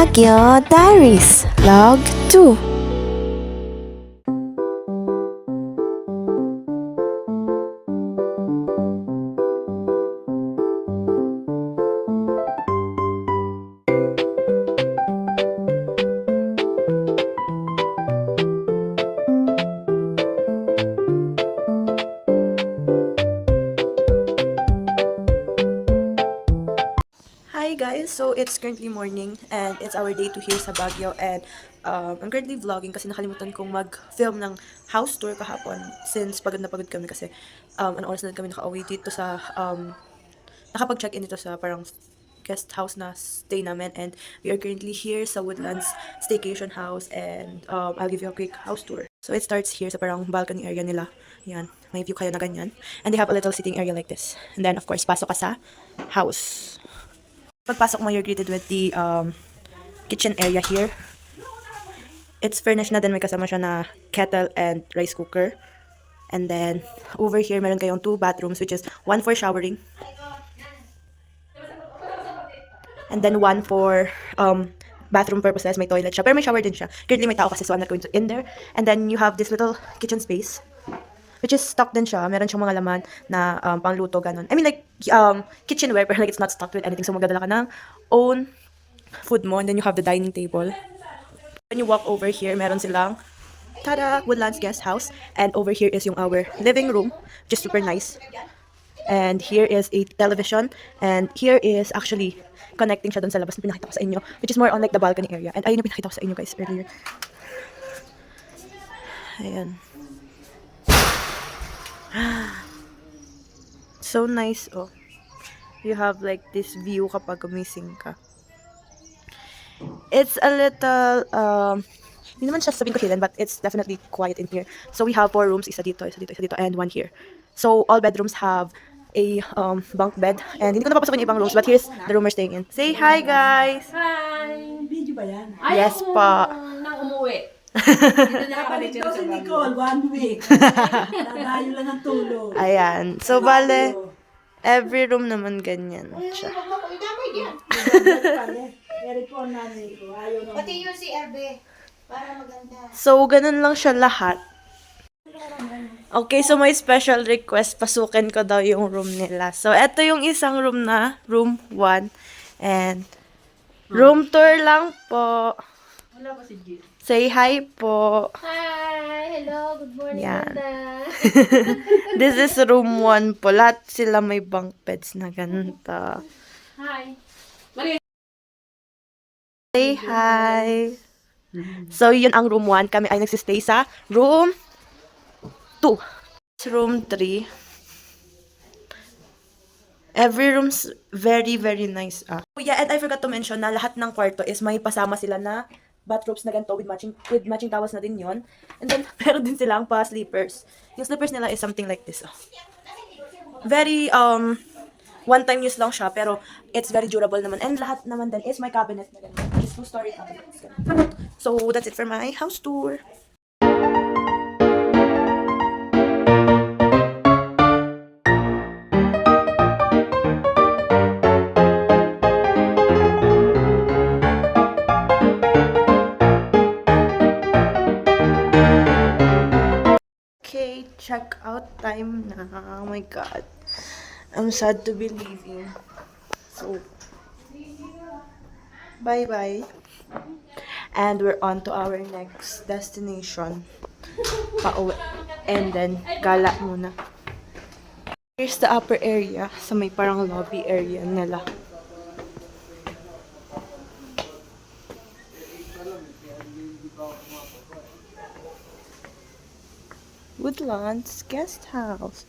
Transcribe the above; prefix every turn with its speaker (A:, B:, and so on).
A: Baguio Diaries Log 2.
B: Hi guys! So it's currently morning and it's our day 2 here sa Baguio and I'm currently vlogging kasi nakalimutan kong mag-film ng house tour kahapon since pagod na pagod kami kasi ano oras na kami nakauwi dito sa nakapag-check-in dito sa parang guest house na stay namin and we are currently here sa Woodlands Staycation House and I'll give you a quick house tour. So it starts here sa parang balcony area nila. Yan, may view kayo na ganyan. And they have a little sitting area like this. And then of course, pasok ka sa house. Pagpasok mo, you're greeted with the kitchen area here. It's furnished na din. May kasama siya na kettle and rice cooker. And then, over here, meron kayong 2 bathrooms, which is 1 for showering. And then 1 for bathroom purposes. May toilet siya. Pero may shower din siya. Currently, may tao kasi, so I'm not going to in there. And then, you have this little kitchen space, which is stocked din siya. Meron siyang mga laman na pangluto, ganun. I mean, like, kitchenware, pero like, it's not stocked with anything. So, magdadala ka ng own food mo. And then, you have the dining table. When you walk over here, meron silang, tada, Woodlands Guest House. And over here is yung our living room, which is super nice. And here is a television. And here is actually connecting siya dun sa labas na pinakita ko sa inyo, which is more on like the balcony area. And ayun yung pinakita ko sa inyo guys earlier. Ayan. So nice, oh. You have like this view kapag gumising ka. It's a little, hindi naman siya sabihin ko hidden, but it's definitely quiet in here. So we have 4 rooms, isa dito, and 1 here. So all bedrooms have a bunk bed. And hindi ko napapasakin yung ibang rooms, but here's the room we're staying in. Say hi, guys!
C: Hi! Video ba yan?
B: Yes, pa.
C: Nang umuwi. Dito na kapalit
D: Ito si Nicole, 1 week. Nadayo lang ang tulog.
B: Ayan. So, bale, every room naman ganyan siya.
D: Eric po ang nanay ko. Ayaw na.
E: Pati yun si RB. Para maganda.
B: So, ganun lang siya lahat. Okay, so may special request. Pasukin ko daw yung room nila. So, eto yung isang room na, room 1. And, room tour lang po.
D: Wala ba si Jill?
B: Say hi po.
E: Hi! Hello! Good morning,
B: Yan.
E: Linda.
B: This is room 1 po. Lahat sila may bunk beds na ganito.
C: Hi!
B: Say hi. So, yun ang room 1. Kami ay nagsistay sa room 2. Room 3. Every room's very, very nice. Oh, yeah, and I forgot to mention na lahat ng kwarto is may pasama sila na bathrobes na ganito with matching towels na din yon. And then, meron din silang pa-sleepers. Yung sleepers nila is something like this. Oh. Very, one-time use lang siya, pero it's very durable naman. And lahat naman din is may cabinet na ganito. It's 2-story cabinets. So, that's it for my house tour. Okay, check out time na. Oh my god. I'm sad to be leaving. So, bye-bye. And we're on to our next destination. Pauwi. And then, gala muna. Here's the upper area. Sa may parang lobby area nila. Woodlands Guest House.